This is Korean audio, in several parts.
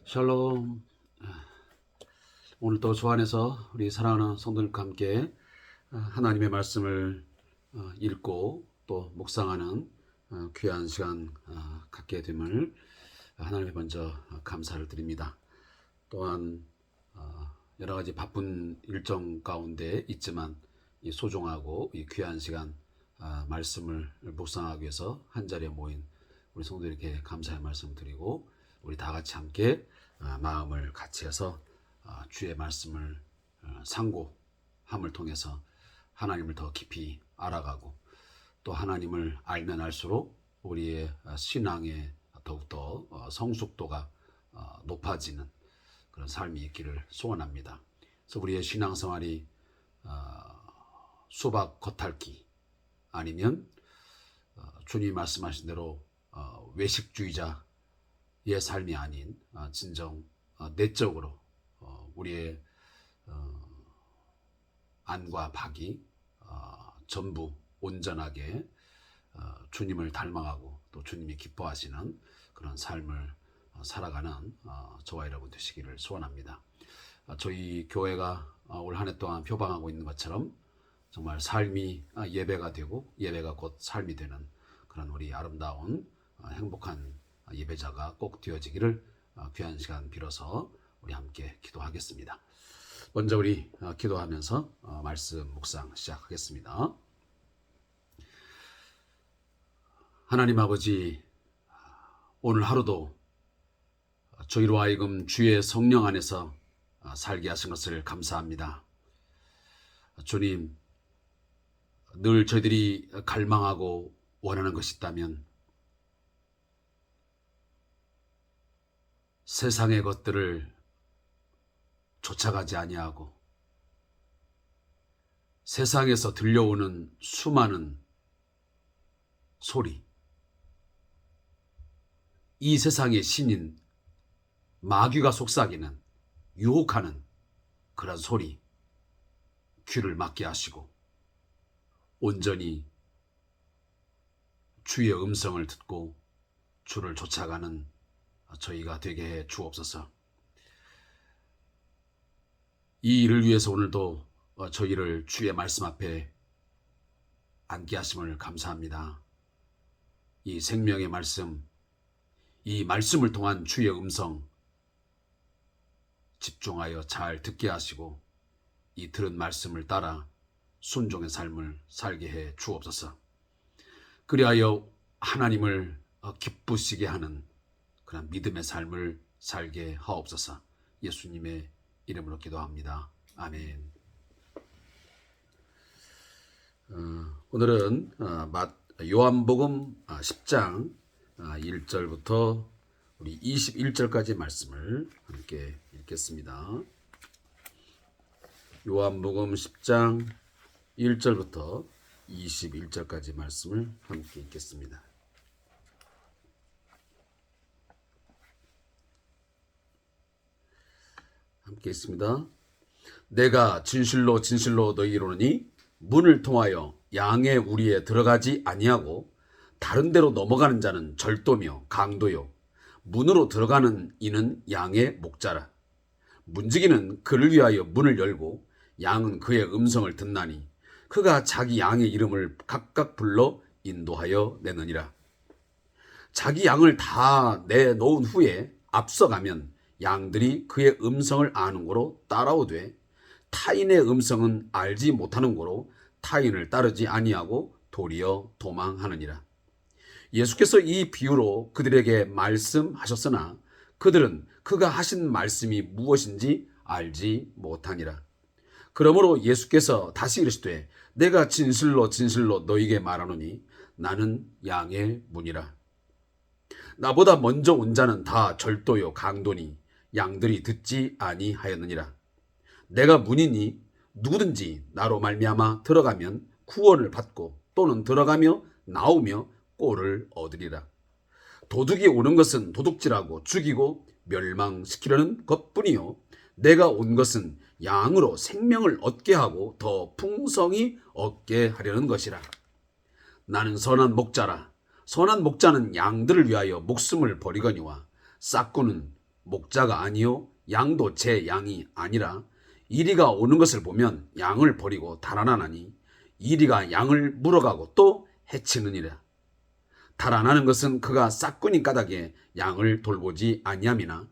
샬롬. 오늘 또 주 안에서 우리 사랑하는 성도들과 함께 하나님의 말씀을 읽고 또 묵상하는 귀한 시간 갖게 됨을 하나님께 먼저 감사를 드립니다. 또한 여러 가지 바쁜 일정 가운데 있지만 이 소중하고 이 귀한 시간 말씀을 묵상하기 위해서 한자리에 모인 우리 성도들에게 감사의 말씀을 드리고, 우리 다 같이 함께 마음을 같이 해서 주의 말씀을 상고함을 통해서 하나님을 더 깊이 알아가고, 또 하나님을 알면 알수록 우리의 신앙의 더욱더 성숙도가 높아지는 그런 삶이 있기를 소원합니다. 그래서 우리의 신앙생활이 수박 겉핥기 아니면 주님이 말씀하신 대로 외식주의자의 삶이 아닌 진정 내적으로 우리의 안과 박이 전부 온전하게 주님을 닮아가고 또 주님이 기뻐하시는 그런 삶을 살아가는 저와 여러분 되시기를 소원합니다. 저희 교회가 올 한 해 동안 표방하고 있는 것처럼 정말 삶이 예배가 되고 예배가 곧 삶이 되는 그런 우리 아름다운 행복한 예배자가 꼭 되어지기를 귀한 시간 빌어서 우리 함께 기도하겠습니다. 먼저 우리 기도하면서 말씀 묵상 시작하겠습니다. 하나님 아버지, 오늘 하루도 저희로 하여금 주의 성령 안에서 살게 하신 것을 감사합니다. 주님, 늘 저희들이 갈망하고 원하는 것이 있다면 세상의 것들을 쫓아가지 아니하고 세상에서 들려오는 수많은 소리, 이 세상의 신인 마귀가 속삭이는 유혹하는 그런 소리, 귀를 막게 하시고 온전히 주의 음성을 듣고 주를 쫓아가는 저희가 되게 해 주옵소서. 이 일을 위해서 오늘도 저희를 주의 말씀 앞에 앉게 하심을 감사합니다. 이 생명의 말씀, 이 말씀을 통한 주의 음성 집중하여 잘 듣게 하시고 이 들은 말씀을 따라 순종의 삶을 살게 해 주옵소서. 그리하여 하나님을 기쁘시게 하는 그런 믿음의 삶을 살게 하옵소서. 예수님의 이름으로 기도합니다. 아멘. 오늘은 요한복음 10장 1절부터 우리 21절까지 말씀을 함께 읽겠습니다. 요한복음 10장 1절부터 21절까지 말씀을 함께 읽겠습니다. 함께 있습니다. 내가 진실로 진실로 너희에게 이르노니 문을 통하여 양의 우리에 들어가지 아니하고 다른 데로 넘어가는 자는 절도며 강도요 문으로 들어가는 이는 양의 목자라. 문지기는 그를 위하여 문을 열고 양은 그의 음성을 듣나니 그가 자기 양의 이름을 각각 불러 인도하여 내느니라. 자기 양을 다 내놓은 후에 앞서가면 양들이 그의 음성을 아는 고로 따라오되 타인의 음성은 알지 못하는 고로 타인을 따르지 아니하고 도리어 도망하느니라. 예수께서 이 비유로 그들에게 말씀하셨으나 그들은 그가 하신 말씀이 무엇인지 알지 못하니라. 그러므로 예수께서 다시 이르시되 내가 진실로 진실로 너희에게 말하노니 나는 양의 문이라. 나보다 먼저 온 자는 다 절도요 강도니 양들이 듣지 아니하였느니라. 내가 문이니 누구든지 나로 말미암아 들어가면 구원을 받고 또는 들어가며 나오며 꼴을 얻으리라. 도둑이 오는 것은 도둑질하고 죽이고 멸망시키려는 것뿐이요 내가 온 것은 양으로 생명을 얻게 하고 더 풍성히 얻게 하려는 것이라. 나는 선한 목자라. 선한 목자는 양들을 위하여 목숨을 버리거니와 싹구는 목자가 아니요 양도 제 양이 아니라 이리가 오는 것을 보면 양을 버리고 달아나나니 이리가 양을 물어가고 또 해치느니라. 달아나는 것은 그가 싹꾼인 까닭에 양을 돌보지 아니함이나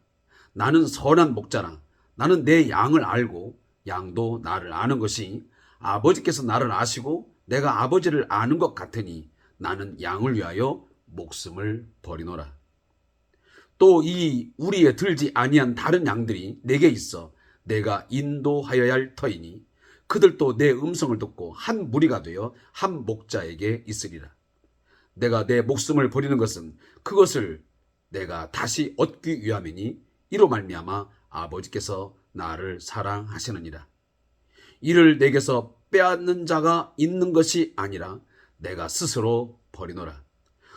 나는 선한 목자라. 나는 내 양을 알고 양도 나를 아는 것이 아버지께서 나를 아시고 내가 아버지를 아는 것 같으니 나는 양을 위하여 목숨을 버리노라. 또 이 우리에 들지 아니한 다른 양들이 내게 있어 내가 인도하여야 할 터이니 그들도 내 음성을 듣고 한 무리가 되어 한 목자에게 있으리라. 내가 내 목숨을 버리는 것은 그것을 내가 다시 얻기 위함이니 이로 말미암아 아버지께서 나를 사랑하시느니라. 이를 내게서 빼앗는 자가 있는 것이 아니라 내가 스스로 버리노라.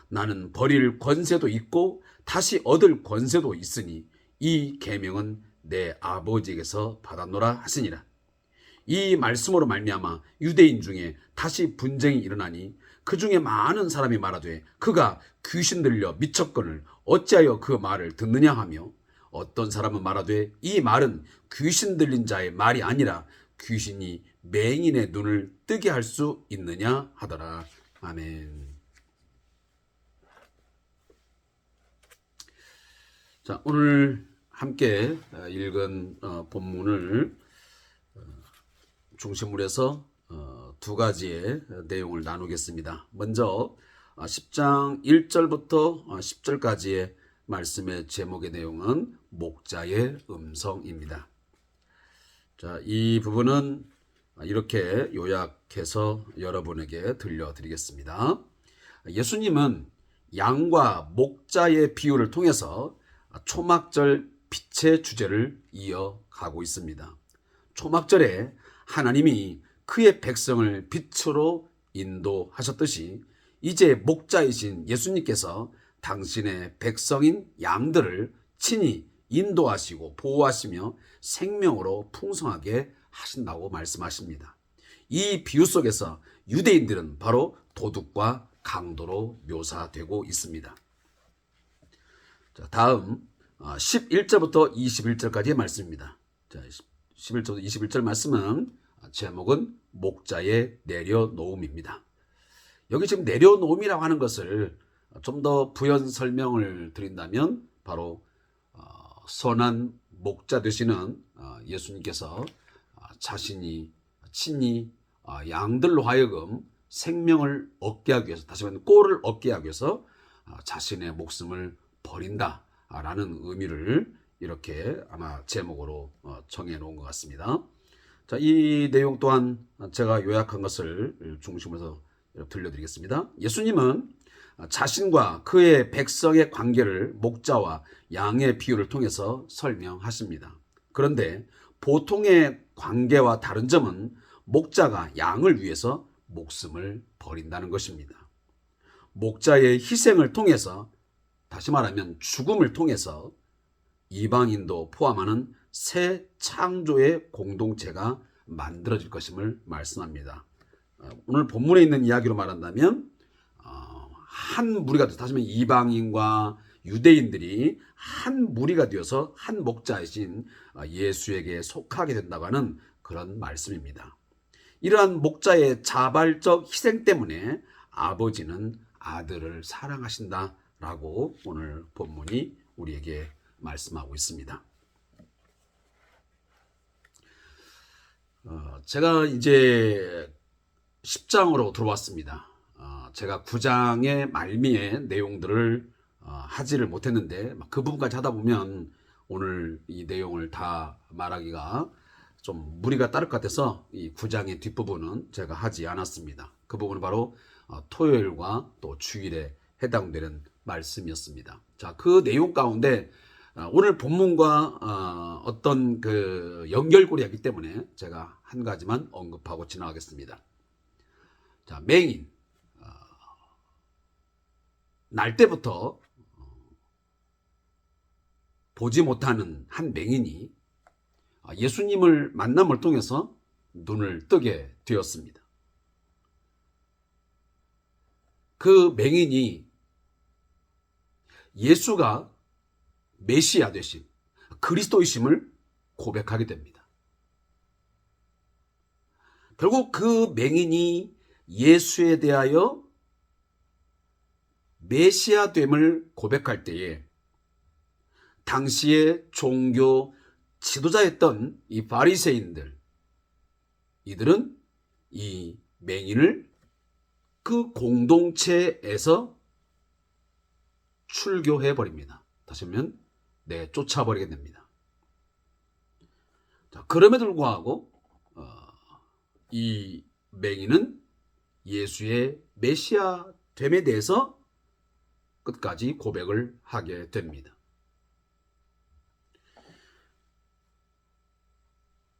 나는 버릴 권세도 있고 다시 얻을 권세도 있으니 이 계명은 내 아버지에게서 받았노라 하시니라. 이 말씀으로 말미암아 유대인 중에 다시 분쟁이 일어나니 그 중에 많은 사람이 말하되 그가 귀신 들려 미쳤거늘 어찌하여 그 말을 듣느냐 하며 어떤 사람은 말하되 이 말은 귀신 들린 자의 말이 아니라 귀신이 맹인의 눈을 뜨게 할 수 있느냐 하더라. 아멘. 자, 오늘 함께 읽은 본문을 중심으로 해서 두 가지의 내용을 나누겠습니다. 먼저 10장 1절부터 10절까지의 말씀의 제목의 내용은 목자의 음성입니다. 자, 이 부분은 이렇게 요약해서 여러분에게 들려드리겠습니다. 예수님은 양과 목자의 비유를 통해서 초막절 빛의 주제를 이어가고 있습니다. 초막절에 하나님이 그의 백성을 빛으로 인도하셨듯이 이제 목자이신 예수님께서 당신의 백성인 양들을 친히 인도하시고 보호하시며 생명으로 풍성하게 하신다고 말씀하십니다. 이 비유 속에서 유대인들은 바로 도둑과 강도로 묘사되고 있습니다. 자, 다음 11절부터 21절까지의 말씀입니다. 자, 11절부터 21절 말씀은 제목은 목자의 내려놓음입니다. 여기 지금 내려놓음이라고 하는 것을 좀 더 부연 설명을 드린다면 바로 선한 목자 되시는 예수님께서 자신이 친히 양들로 하여금 생명을 얻게 하기 위해서, 다시 말하면 꼴을 얻게 하기 위해서 자신의 목숨을 버린다라는 의미를 이렇게 아마 제목으로 정해 놓은 것 같습니다. 자, 이 내용 또한 제가 요약한 것을 중심으로 해서 들려드리겠습니다. 예수님은 자신과 그의 백성의 관계를 목자와 양의 비유를 통해서 설명하십니다. 그런데 보통의 관계와 다른 점은 목자가 양을 위해서 목숨을 버린다는 것입니다. 목자의 희생을 통해서, 다시 말하면 죽음을 통해서 이방인도 포함하는 새 창조의 공동체가 만들어질 것임을 말씀합니다. 오늘 본문에 있는 이야기로 말한다면 한 무리가 되어서, 다시 말하면 이방인과 유대인들이 한 무리가 되어서 한 목자이신 예수에게 속하게 된다고 하는 그런 말씀입니다. 이러한 목자의 자발적 희생 때문에 아버지는 아들을 사랑하신다라고 오늘 본문이 우리에게 말씀하고 있습니다. 제가 이제 10장으로 들어왔습니다. 제가 9장의 말미의 내용들을 하지를 못했는데 그 부분까지 하다 보면 오늘 이 내용을 다 말하기가 좀 무리가 따를 것 같아서 이 9장의 뒷부분은 제가 하지 않았습니다. 그 부분은 바로 토요일과 또 주일에 해당되는 말씀이었습니다. 자, 그 내용 가운데 오늘 본문과 어떤 그 연결고리가 있기 때문에 제가 한 가지만 언급하고 지나가겠습니다. 자, 맹인. 날 때부터 보지 못하는 한 맹인이 예수님을 만남을 통해서 눈을 뜨게 되었습니다. 그 맹인이 예수가 메시아 되신, 그리스도이심을 고백하게 됩니다. 결국 그 맹인이 예수에 대하여 메시아됨을 고백할 때에 당시의 종교 지도자였던 이 바리새인들, 이들은 이 맹인을 그 공동체에서 출교해 버립니다. 다시 하면 쫓아버리게 됩니다. 자, 그럼에도 불구하고 이 맹인은 예수의 메시아됨에 대해서 끝까지 고백을 하게 됩니다.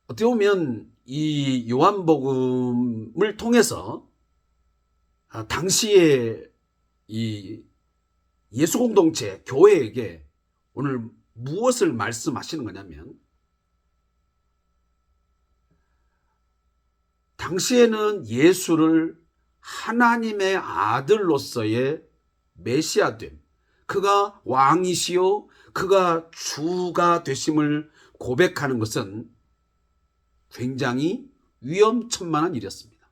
어떻게 보면 이 요한복음을 통해서 당시에 이 예수 공동체, 교회에게 오늘 무엇을 말씀하시는 거냐면, 당시에는 예수를 하나님의 아들로서의 메시아됨, 그가 왕이시요 그가 주가 되심을 고백하는 것은 굉장히 위험천만한 일이었습니다.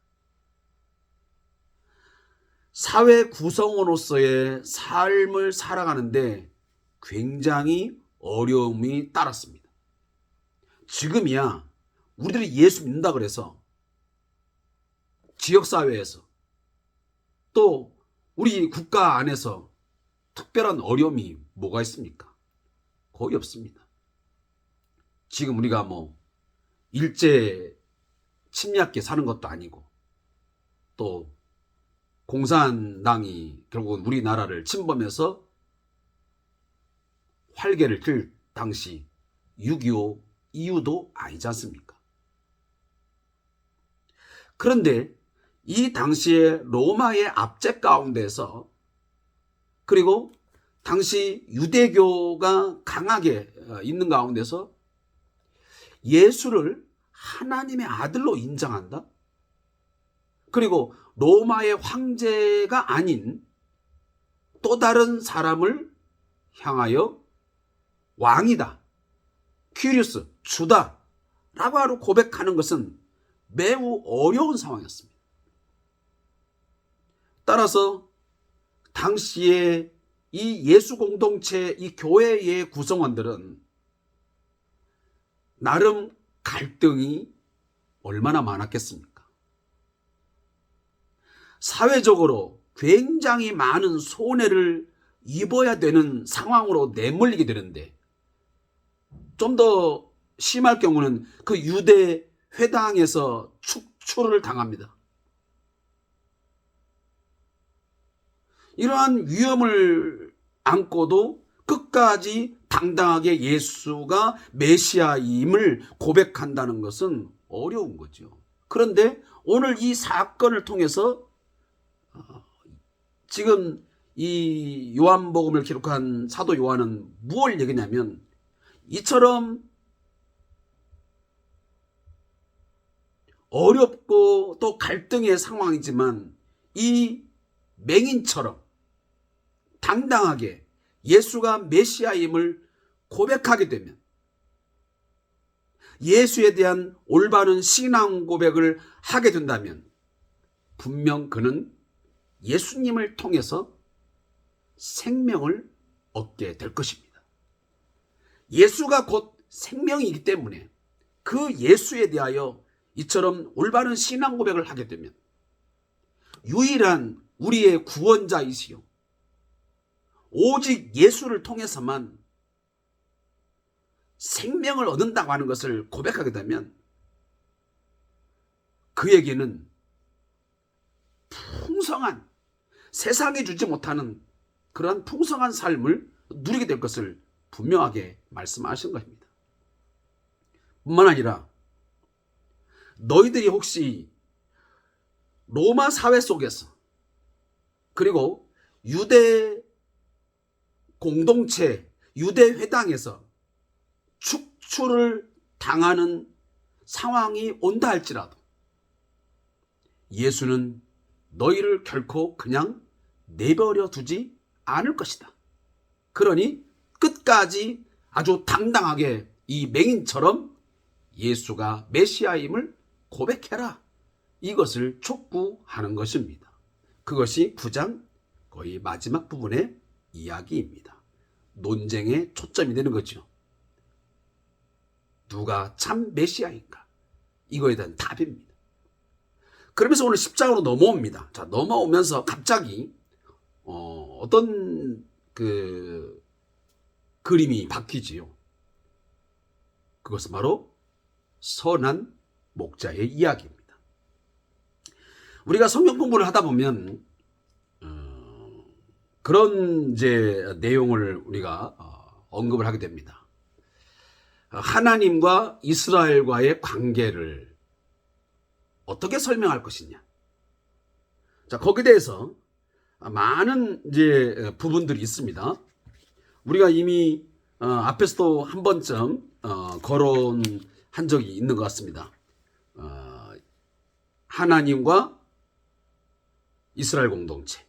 사회 구성원으로서의 삶을 살아가는데 굉장히 어려움이 따랐습니다. 지금이야 우리들이 예수 믿는다 그래서 지역사회에서 또 우리 국가 안에서 특별한 어려움이 뭐가 있습니까? 거의 없습니다. 지금 우리가 일제 침략기에 사는 것도 아니고, 또 공산당이 결국은 우리나라를 침범해서 활개를 틀 당시 6.25 이후도 아니지 않습니까? 그런데 이 당시에 로마의 압제 가운데서, 그리고 당시 유대교가 강하게 있는 가운데서 예수를 하나님의 아들로 인정한다? 그리고 로마의 황제가 아닌 또 다른 사람을 향하여 왕이다, 퀴리스, 주다 라고 고백하는 것은 매우 어려운 상황이었습니다. 따라서 당시에 이 예수 공동체, 이 교회의 구성원들은 나름 갈등이 얼마나 많았겠습니까? 사회적으로 굉장히 많은 손해를 입어야 되는 상황으로 내몰리게 되는데, 좀 더 심할 경우는 그 유대 회당에서 축출을 당합니다. 이러한 위험을 안고도 끝까지 당당하게 예수가 메시아임을 고백한다는 것은 어려운 거죠. 그런데 오늘 이 사건을 통해서 지금 이 요한복음을 기록한 사도 요한은 무엇을 얘기냐면, 이처럼 어렵고 또 갈등의 상황이지만 이 맹인처럼 당당하게 예수가 메시아임을 고백하게 되면, 예수에 대한 올바른 신앙 고백을 하게 된다면 분명 그는 예수님을 통해서 생명을 얻게 될 것입니다. 예수가 곧 생명이기 때문에 그 예수에 대하여 이처럼 올바른 신앙 고백을 하게 되면 유일한 우리의 구원자이시요 오직 예수를 통해서만 생명을 얻는다고 하는 것을 고백하게 되면 그에게는 풍성한, 세상에 주지 못하는 그러한 풍성한 삶을 누리게 될 것을 분명하게 말씀하신 것입니다. 뿐만 아니라 너희들이 혹시 로마 사회 속에서, 그리고 유대 공동체, 유대 회당에서 축출을 당하는 상황이 온다 할지라도 예수는 너희를 결코 그냥 내버려 두지 않을 것이다. 그러니 끝까지 아주 당당하게 이 맹인처럼 예수가 메시아임을 고백해라. 이것을 촉구하는 것입니다. 그것이 9장 거의 마지막 부분의 이야기입니다. 논쟁의 초점이 되는 거죠. 누가 참 메시아인가? 이거에 대한 답입니다. 그러면서 오늘 10장으로 넘어옵니다. 자, 넘어오면서 갑자기 어떤 그림이 바뀌지요. 그것은 바로 선한 목자의 이야기입니다. 우리가 성경 공부를 하다 보면 그런 이제 내용을 우리가 언급을 하게 됩니다. 하나님과 이스라엘과의 관계를 어떻게 설명할 것이냐. 자, 거기에 대해서 많은 이제 부분들이 있습니다. 우리가 이미 앞에서도 한 번쯤 거론한 적이 있는 것 같습니다. 하나님과 이스라엘 공동체.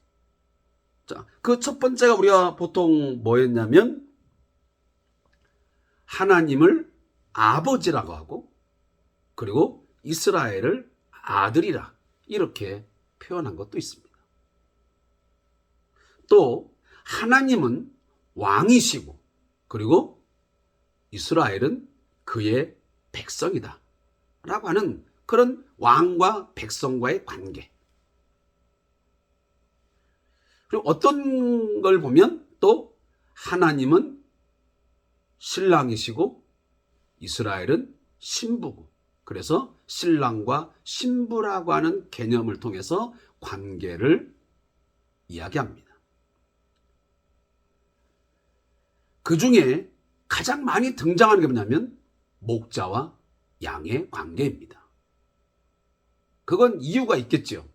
자, 그 첫 번째가 우리가 보통 뭐였냐면 하나님을 아버지라고 하고 그리고 이스라엘을 아들이라 이렇게 표현한 것도 있습니다. 또 하나님은 왕이시고 그리고 이스라엘은 그의 백성이다 라고 하는 그런 왕과 백성과의 관계. 그리고 어떤 걸 보면 또 하나님은 신랑이시고 이스라엘은 신부고 그래서 신랑과 신부라고 하는 개념을 통해서 관계를 이야기합니다. 그 중에 가장 많이 등장하는 게 뭐냐면 목자와 양의 관계입니다. 그건 이유가 있겠죠.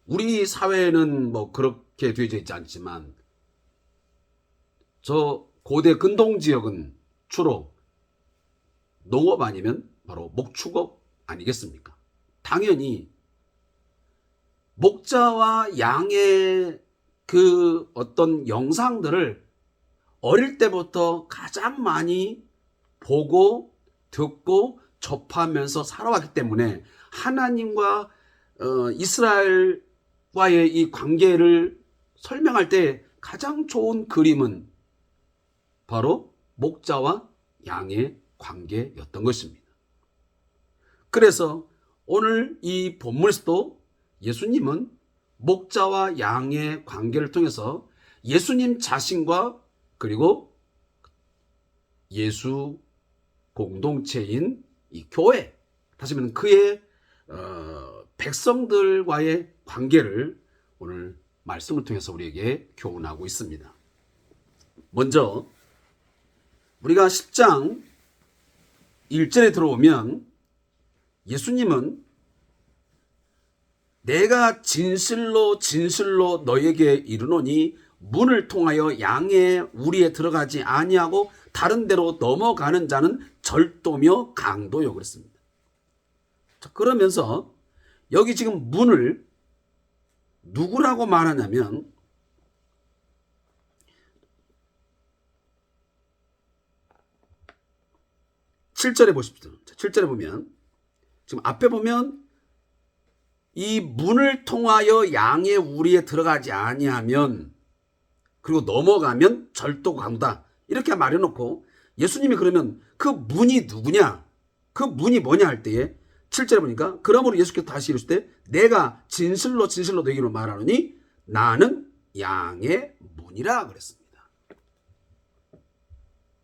우리 사회는 뭐 그렇게 되어져 있지 않지만 저 고대 근동 지역은 주로 농업 아니면 바로 목축업 아니겠습니까? 당연히 목자와 양의 그 어떤 영상들을 어릴 때부터 가장 많이 보고 듣고 접하면서 살아왔기 때문에 하나님과 이스라엘과의 이 관계를 설명할 때 가장 좋은 그림은 바로 목자와 양의 관계였던 것입니다. 그래서 오늘 이 본문에서도 예수님은 목자와 양의 관계를 통해서 예수님 자신과 그리고 예수 공동체인 이 교회, 다시 말하면 그의 백성들과의 관계를 오늘 말씀을 통해서 우리에게 교훈하고 있습니다. 먼저 우리가 10장 1절에 들어오면 예수님은 내가 진실로 진실로 너에게 이르노니 문을 통하여 양의 우리에 들어가지 아니하고 다른 데로 넘어가는 자는 절도며 강도요 그랬습니다. 자, 그러면서 여기 지금 문을 누구라고 말하냐면 (7절에) 보십시오. 7절에 보면 지금 앞에 보면 이 문을 통하여 양의 우리에 들어가지 아니하면 그리고 넘어가면 절도 강도다 이렇게 말해놓고 예수님이 그러면 그 문이 누구냐 그 문이 뭐냐 할 때에 7절에 보니까 그러므로 예수께서 다시 이르시되 내가 진실로 진실로 너희로 말하노니 나는 양의 문이라 그랬습니다.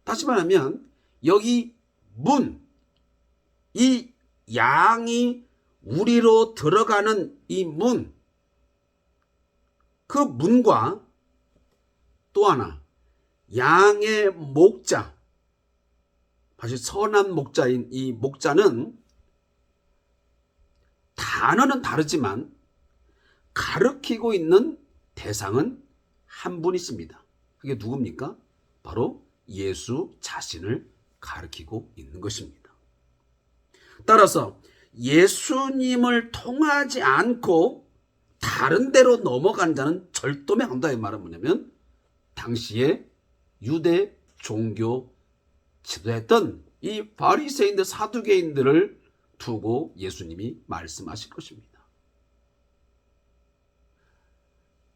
다시 말하면 여기 문, 이 양이 우리로 들어가는 이 문, 그 문과 또 하나 양의 목자, 사실 선한 목자인 이 목자는 단어는 다르지만 가르치고 있는 대상은 한 분이십니다. 그게 누굽니까? 바로 예수 자신을 가르치고 있는 것입니다. 따라서 예수님을 통하지 않고 다른 데로 넘어간 자는 절도며 강도의 말은 뭐냐면 당시의 유대 종교 지도했던 이 바리새인들 사두개인들을 두고 예수님이 말씀하실 것입니다.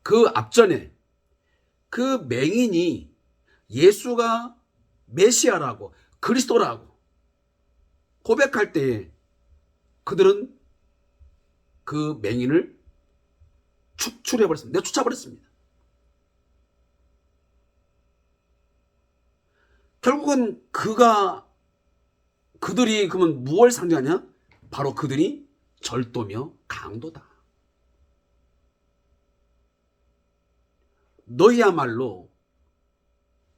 그 앞전에 그 맹인이 예수가 메시아라고 그리스도라고 고백할 때에 그들은 그 맹인을 축출해버렸습니다. 내쫓아버렸습니다. 결국은 그들이 그러면 무엇을 상징하냐? 바로 그들이 절도며 강도다. 너희야말로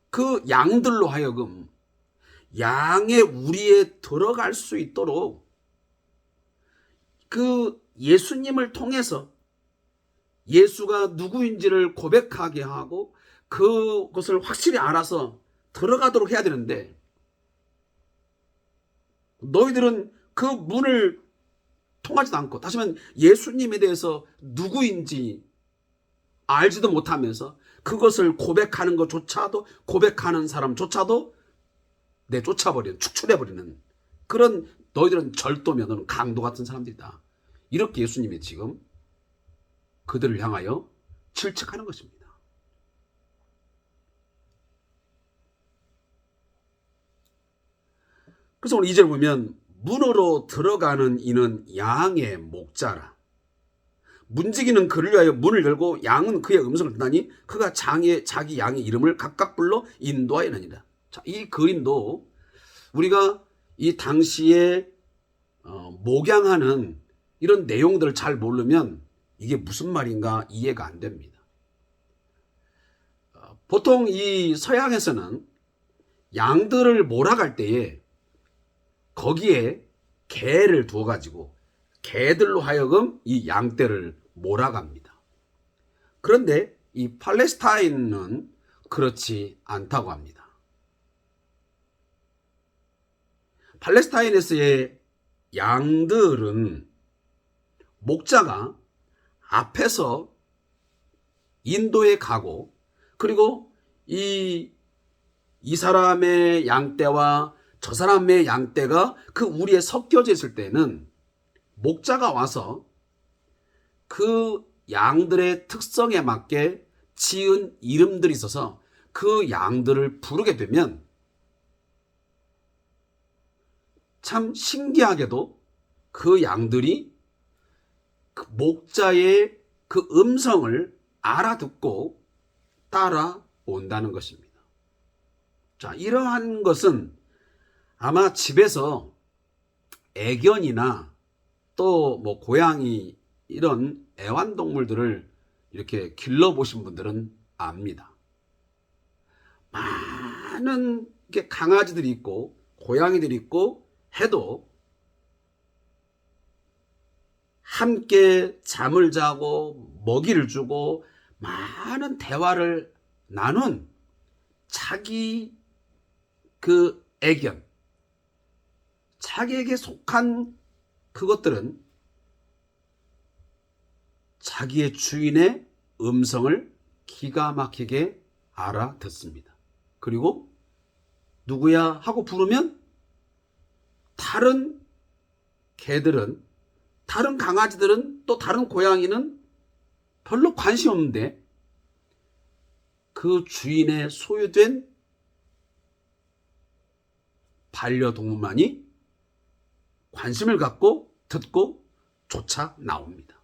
그 양들로 하여금 양의 우리에 들어갈 수 있도록 그 예수님을 통해서 예수가 누구인지를 고백하게 하고 그것을 확실히 알아서 들어가도록 해야 되는데 너희들은 그 문을 통하지도 않고 다시 말하면 예수님에 대해서 누구인지 알지도 못하면서 그것을 고백하는 것조차도 고백하는 사람조차도 내쫓아버리는 축출해버리는 그런 너희들은 절도며 너는 강도 같은 사람들이다. 이렇게 예수님이 지금 그들을 향하여 질책하는 것입니다. 그래서 오늘 2절 보면 문으로 들어가는 이는 양의 목자라. 문지기는 그를 위하여 문을 열고 양은 그의 음성을 듣나니 그가 자기 양의 이름을 각각 불러 인도하였느니라. 자, 이 그림도 우리가 이 당시에 목양하는 이런 내용들을 잘 모르면 이게 무슨 말인가 이해가 안 됩니다. 보통 이 서양에서는 양들을 몰아갈 때에 거기에 개를 두어가지고 개들로 하여금 이 양떼를 몰아갑니다. 그런데 이 팔레스타인은 그렇지 않다고 합니다. 팔레스타인에서의 양들은 목자가 앞에서 인도에 가고 그리고 이 사람의 양떼와 저 사람의 양떼가 그 우리에 섞여져 있을 때는 목자가 와서 그 양들의 특성에 맞게 지은 이름들이 있어서 그 양들을 부르게 되면 참 신기하게도 그 양들이 그 목자의 그 음성을 알아듣고 따라온다는 것입니다. 자, 이러한 것은 아마 집에서 애견이나 또 뭐 고양이 이런 애완동물들을 이렇게 길러보신 분들은 압니다. 많은 강아지들이 있고 고양이들이 있고 해도 함께 잠을 자고 먹이를 주고 많은 대화를 나눈 자기 그 애견, 자기에게 속한 그것들은 자기의 주인의 음성을 기가 막히게 알아듣습니다. 그리고 누구야 하고 부르면 다른 개들은, 다른 강아지들은, 또 다른 고양이는 별로 관심 없는데 그 주인의 소유된 반려동물만이 관심을 갖고 듣고 쫓아 나옵니다.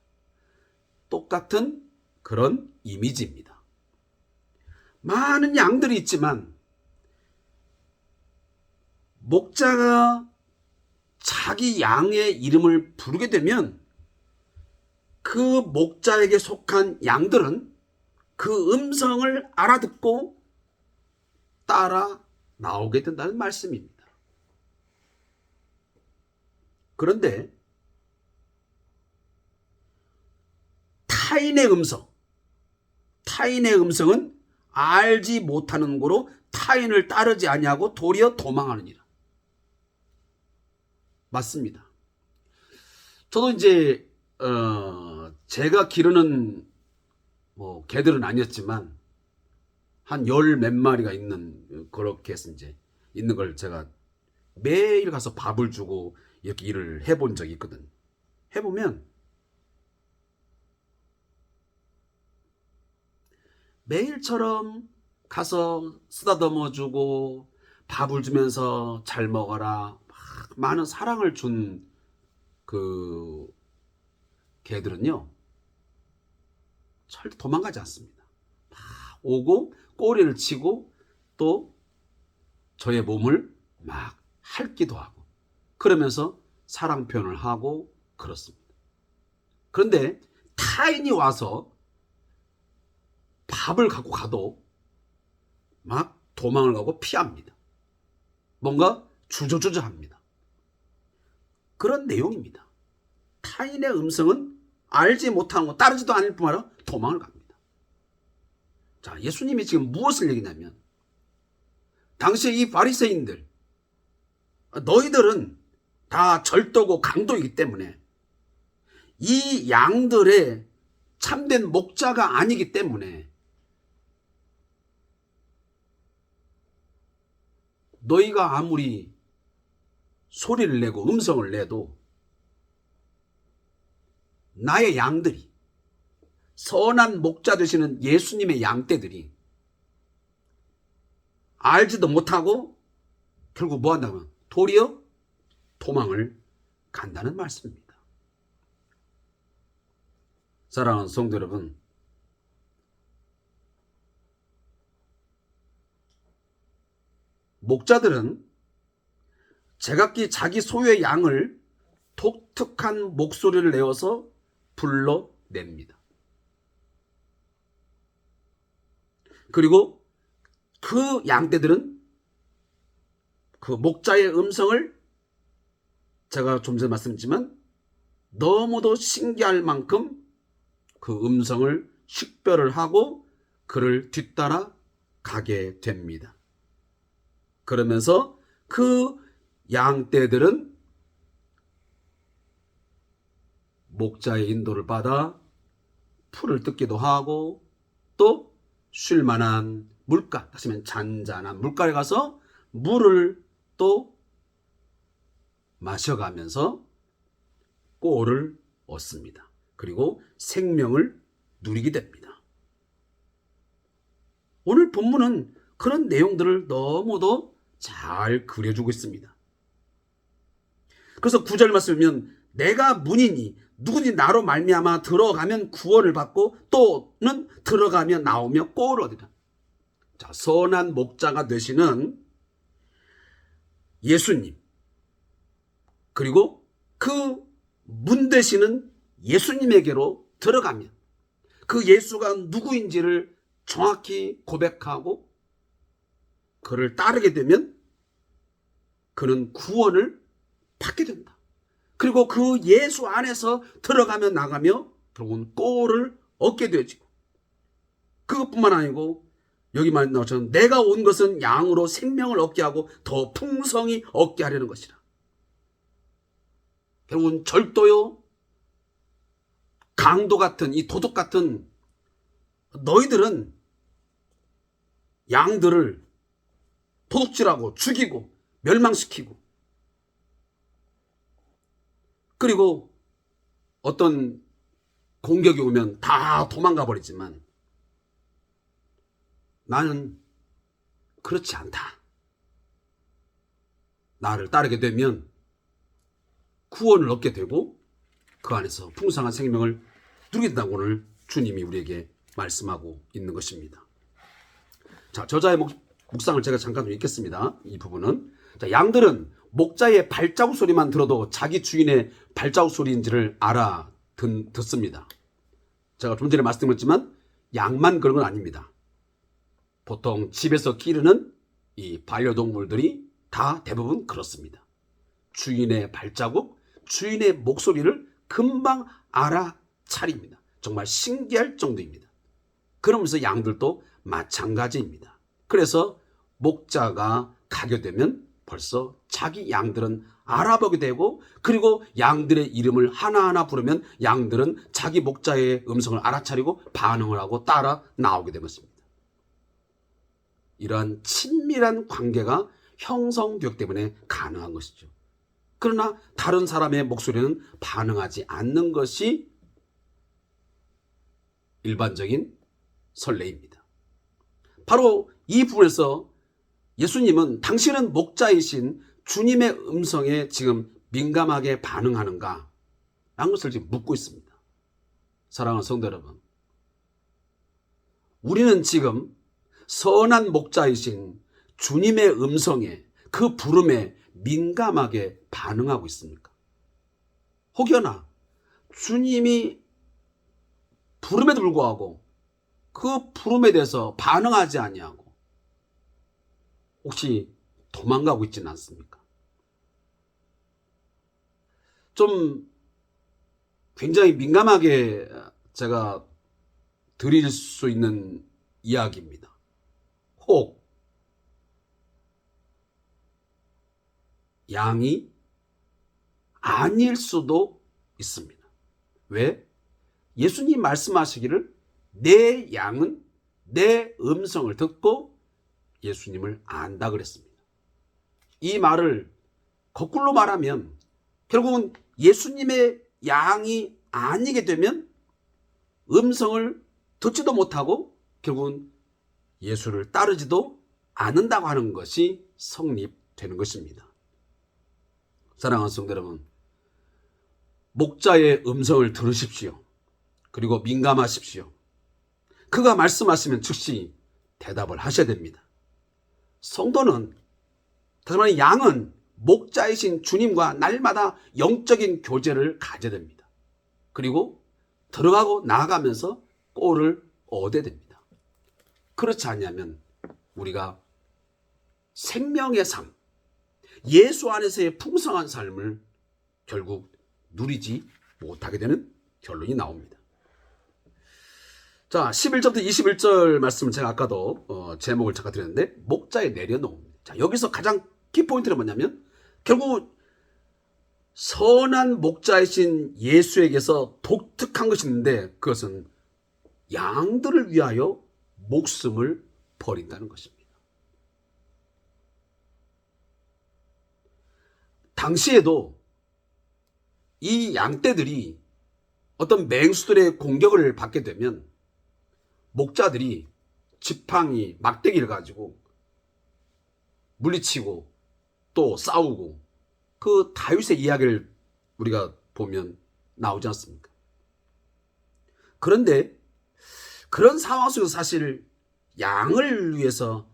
똑같은 그런 이미지입니다. 많은 양들이 있지만 목자가 자기 양의 이름을 부르게 되면 그 목자에게 속한 양들은 그 음성을 알아듣고 따라 나오게 된다는 말씀입니다. 그런데 타인의 음성은 알지 못하는 고로 타인을 따르지 아니하고 도리어 도망하느니라. 맞습니다. 저도 이제 제가 기르는 뭐 개들은 아니었지만 한 열 몇 마리가 있는 그렇게 해서 이제 있는 걸 제가 매일 가서 밥을 주고 이렇게 일을 해본 적이 있거든. 해보면 매일처럼 가서 쓰다듬어 주고 밥을 주면서 잘 먹어라, 막 많은 사랑을 준 그 개들은요 절대 도망가지 않습니다. 막 오고 꼬리를 치고 또 저의 몸을 막 핥기도 하고 그러면서 사랑 표현을 하고 그렇습니다. 그런데 타인이 와서 밥을 갖고 가도 막 도망을 가고 피합니다. 뭔가 주저주저합니다. 그런 내용입니다. 타인의 음성은 알지 못하는 거 따르지도 않을 뿐 아니라 도망을 갑니다. 자, 예수님이 지금 무엇을 얘기냐면 당시에 이 바리새인들 너희들은 다 절도고 강도이기 때문에 이 양들의 참된 목자가 아니기 때문에 너희가 아무리 소리를 내고 음성을 내도 나의 양들이 선한 목자 되시는 예수님의 양떼들이 알지도 못하고 결국 뭐 한다면 도리어 도망을 간다는 말씀입니다. 사랑하는 성도 여러분, 목자들은 제각기 자기 소유의 양을 독특한 목소리를 내어서 불러냅니다. 그리고 그 양떼들은 그 목자의 음성을 제가 좀 전에 말씀드렸지만 너무도 신기할 만큼 그 음성을 식별을 하고 그를 뒤따라 가게 됩니다. 그러면서 그 양떼들은 목자의 인도를 받아 풀을 뜯기도 하고 또 쉴 만한 물가, 다시 말하면 잔잔한 물가에 가서 물을 또 마셔가면서 꼴을 얻습니다. 그리고 생명을 누리게 됩니다. 오늘 본문은 그런 내용들을 너무도 잘 그려주고 있습니다. 그래서 9절 말씀이면 내가 문이니 누구든지 나로 말미암아 들어가면 구원을 받고 또는 들어가면 나오며 꼴을 얻으리라. 자, 선한 목자가 되시는 예수님 그리고 그 문 되시는 예수님에게로 들어가면 그 예수가 누구인지를 정확히 고백하고 그를 따르게 되면 그는 구원을 받게 된다. 그리고 그 예수 안에서 들어가며 나가며 결국은 꼴을 얻게 되어지고 그것뿐만 아니고 여기 말한 것처럼 내가 온 것은 양으로 생명을 얻게 하고 더 풍성히 얻게 하려는 것이라. 결국은 절도요 강도 같은 이 도둑 같은 너희들은 양들을 도둑질하고 죽이고 멸망시키고 그리고 어떤 공격이 오면 다 도망가 버리지만 나는 그렇지 않다. 나를 따르게 되면 구원을 얻게 되고 그 안에서 풍성한 생명을 누리게 된다고 오늘 주님이 우리에게 말씀하고 있는 것입니다. 자, 저자의 묵상을 제가 잠깐 좀 읽겠습니다. 이 부분은 자, 양들은 목자의 발자국 소리만 들어도 자기 주인의 발자국 소리인지를 듣습니다. 제가 좀 전에 말씀드렸지만 양만 그런 건 아닙니다. 보통 집에서 기르는 이 반려동물들이 다 대부분 그렇습니다. 주인의 발자국, 주인의 목소리를 금방 알아차립니다. 정말 신기할 정도입니다. 그러면서 양들도 마찬가지입니다. 그래서 목자가 가게 되면 벌써 자기 양들은 알아보게 되고 그리고 양들의 이름을 하나하나 부르면 양들은 자기 목자의 음성을 알아차리고 반응을 하고 따라 나오게 되는 것입니다. 이러한 친밀한 관계가 형성되었기 때문에 가능한 것이죠. 그러나 다른 사람의 목소리는 반응하지 않는 것이 일반적인 선례입니다. 바로 이 부분에서 예수님은 당신은 목자이신 주님의 음성에 지금 민감하게 반응하는가? 라는 것을 지금 묻고 있습니다. 사랑하는 성도 여러분, 우리는 지금 선한 목자이신 주님의 음성에, 그 부름에 민감하게 반응하고 있습니까? 혹여나 주님이 부름에도 불구하고 그 부름에 대해서 반응하지 아니하고 혹시 도망가고 있지는 않습니까? 좀 굉장히 민감하게 제가 드릴 수 있는 이야기입니다. 혹 양이 아닐 수도 있습니다. 왜? 예수님 말씀하시기를 내 양은 내 음성을 듣고 예수님을 안다 그랬습니다. 이 말을 거꾸로 말하면 결국은 예수님의 양이 아니게 되면 음성을 듣지도 못하고 결국은 예수를 따르지도 않는다고 하는 것이 성립되는 것입니다. 사랑하는 성도 여러분, 목자의 음성을 들으십시오. 그리고 민감하십시오. 그가 말씀하시면 즉시 대답을 하셔야 됩니다. 성도는, 다시 말해 양은 목자이신 주님과 날마다 영적인 교제를 가져야 됩니다. 그리고 들어가고 나아가면서 꼴을 얻어야 됩니다. 그렇지 않으면 우리가 생명의 삶, 예수 안에서의 풍성한 삶을 결국 누리지 못하게 되는 결론이 나옵니다. 자, 11절부터 21절 말씀을 제가 아까도 제목을 잠깐 드렸는데 목자에 내려놓습니다. 자, 여기서 가장 키포인트는 뭐냐면 결국 선한 목자이신 예수에게서 독특한 것이 있는데 그것은 양들을 위하여 목숨을 버린다는 것입니다. 당시에도 이 양떼들이 어떤 맹수들의 공격을 받게 되면 목자들이 지팡이, 막대기를 가지고 물리치고 또 싸우고 그 다윗의 이야기를 우리가 보면 나오지 않습니까? 그런데 그런 상황 속에서 사실 양을 위해서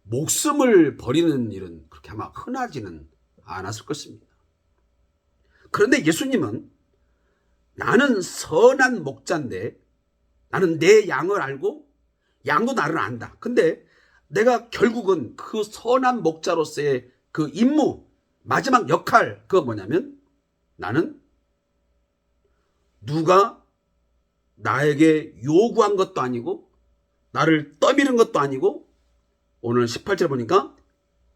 목숨을 버리는 일은 그렇게 아마 흔하지는 않았을 것입니다. 그런데 예수님은 나는 선한 목자인데 나는 내 양을 알고 양도 나를 안다. 근데 내가 결국은 그 선한 목자로서의 그 임무, 마지막 역할, 그거 뭐냐면 나는 누가 나에게 요구한 것도 아니고 나를 떠미는 것도 아니고 오늘 18절 보니까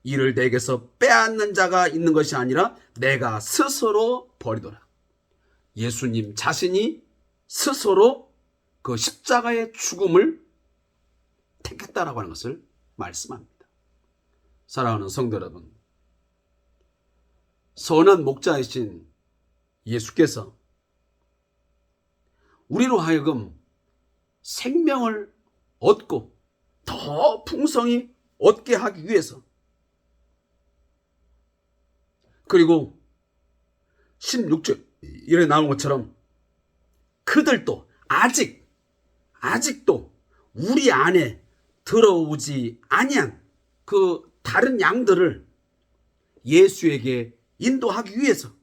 이를 내게서 빼앗는 자가 있는 것이 아니라 내가 스스로 버리더라. 예수님 자신이 스스로 그 십자가의 죽음을 택했다라고 하는 것을 말씀합니다. 사랑하는 성도 여러분, 선한 목자이신 예수께서 우리로 하여금 생명을 얻고 더 풍성히 얻게 하기 위해서 그리고 16절 이래 나온 것처럼 그들도 아직도 우리 안에 들어오지 아니한 그 다른 양들을 예수에게 인도하기 위해서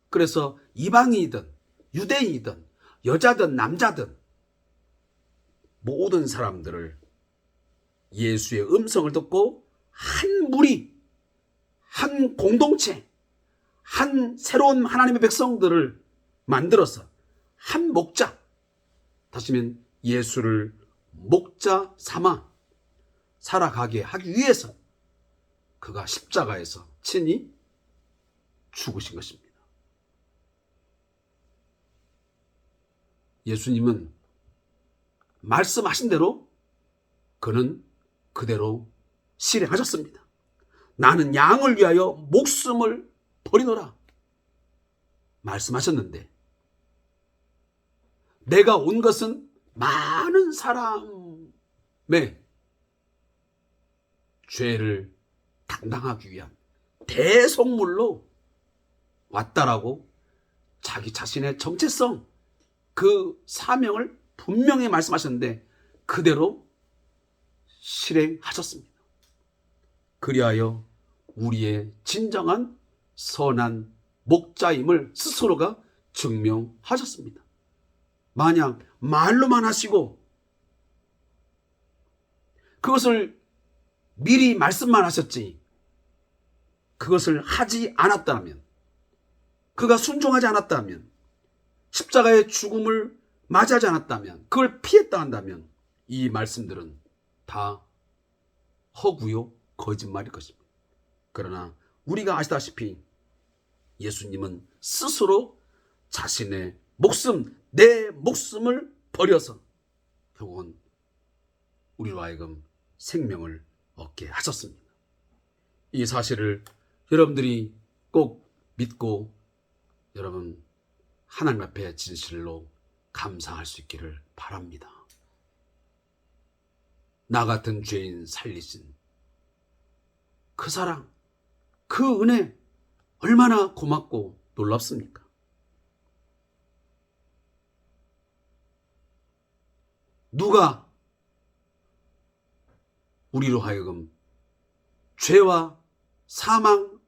그래서 이방인이든 유대인이든 여자든 남자든 모든 사람들을 예수의 음성을 듣고 한 무리, 한 공동체, 한 새로운 하나님의 백성들을 만들어서 한 목자, 다시면 예수를 목자 삼아 살아가게 하기 위해서 그가 십자가에서 친히 죽으신 것입니다. 예수님은 말씀하신 대로 그는 그대로 실행하셨습니다. 나는 양을 위하여 목숨을 버리노라 말씀하셨는데, 내가 온 것은 많은 사람의 죄를 담당하기 위한 대속물로 왔다라고 자기 자신의 정체성, 그 사명을 분명히 말씀하셨는데 그대로 실행하셨습니다. 그리하여 우리의 진정한 선한 목자임을 스스로가 증명하셨습니다. 마냥 말로만 하시고 그것을 미리 말씀만 하셨지 그것을 하지 않았다면, 그가 순종하지 않았다면, 십자가의 죽음을 맞이하지 않았다면, 그걸 피했다 한다면 이 말씀들은 다 허구요 거짓말일 것입니다. 그러나 우리가 아시다시피 예수님은 스스로 자신의 목숨, 내 목숨을 버려서 결국은 우리로 하여금 생명을 얻게 하셨습니다. 이 사실을 여러분들이 꼭 믿고 여러분 하나님 앞에 진실로 감사할 수 있기를 바랍니다. 나 같은 죄인 살리신 그 사랑, 그 은혜 얼마나 고맙고 놀랍습니까? 누가 우리로 하여금 죄와 사망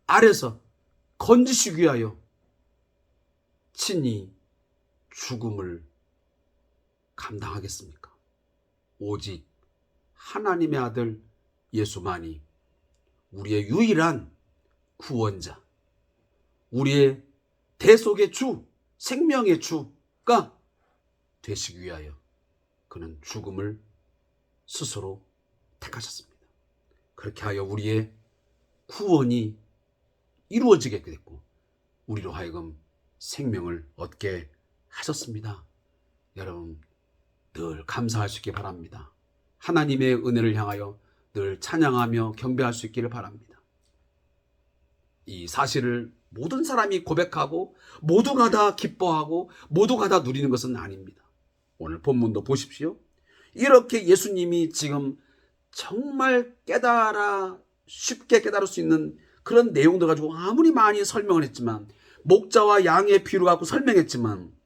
아래서 건지시기 위하여 친히 죽음을 감당하겠습니까? 오직 하나님의 아들 예수만이 우리의 유일한 구원자, 우리의 대속의 주, 생명의 주가 되시기 위하여 그는 죽음을 스스로 택하셨습니다. 그렇게 하여 우리의 구원이 이루어지게 됐고 우리로 하여금 생명을 얻게 하셨습니다. 여러분 늘 감사할 수 있기를 바랍니다. 하나님의 은혜를 향하여 늘 찬양하며 경배할 수 있기를 바랍니다. 이 사실을 모든 사람이 고백하고 모두가 다 기뻐하고 모두가 다 누리는 것은 아닙니다. 오늘 본문도 보십시오. 이렇게 예수님이 지금 정말 쉽게 깨달을 수 있는 그런 내용들 가지고 아무리 많이 설명을 했지만, 목자와 양의 비유를 갖고 설명했지만,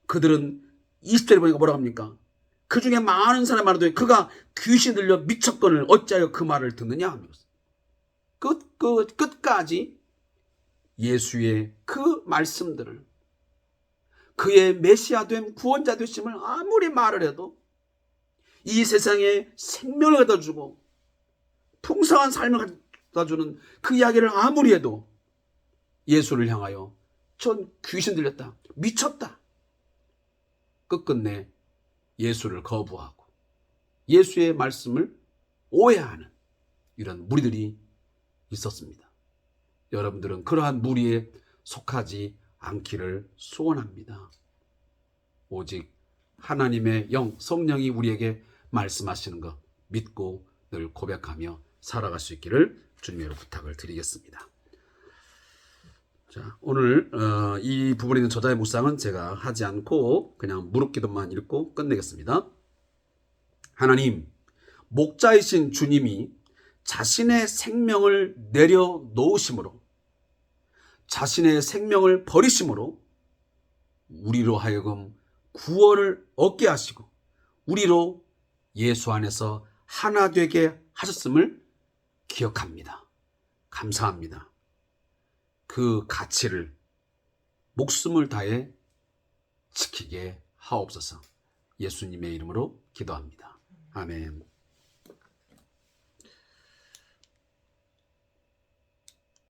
그들은 20절에 보니까 뭐라고 합니까? 그 중에 많은 사람 말하되 그가 귀신 들려 미쳤거늘 어찌하여 그 말을 듣느냐 하면서 끝까지 예수의 그 말씀들을, 그의 메시아됨 구원자 되심을 아무리 말을 해도, 이 세상에 생명을 갖다 주고 풍성한 삶을 갖다 주는 그 이야기를 아무리 해도 예수를 향하여 전 귀신 들렸다, 미쳤다, 끝끝내 예수를 거부하고 예수의 말씀을 오해하는 이런 무리들이 있었습니다. 여러분들은 그러한 무리에 속하지 않기를 소원합니다. 오직 하나님의 영, 성령이 우리에게 말씀하시는 것 믿고 늘 고백하며 살아갈 수 있기를 주님으로 부탁을 드리겠습니다. 자, 오늘 이 부분에 있는 저자의 묵상은 제가 하지 않고 그냥 무릎기도만 읽고 끝내겠습니다. 하나님, 목자이신 주님이 자신의 생명을 내려놓으심으로, 자신의 생명을 버리심으로 우리로 하여금 구원을 얻게 하시고 우리로 예수 안에서 하나 되게 하셨음을 기억합니다. 감사합니다. 그 가치를 목숨을 다해 지키게 하옵소서. 예수님의 이름으로 기도합니다. 아멘.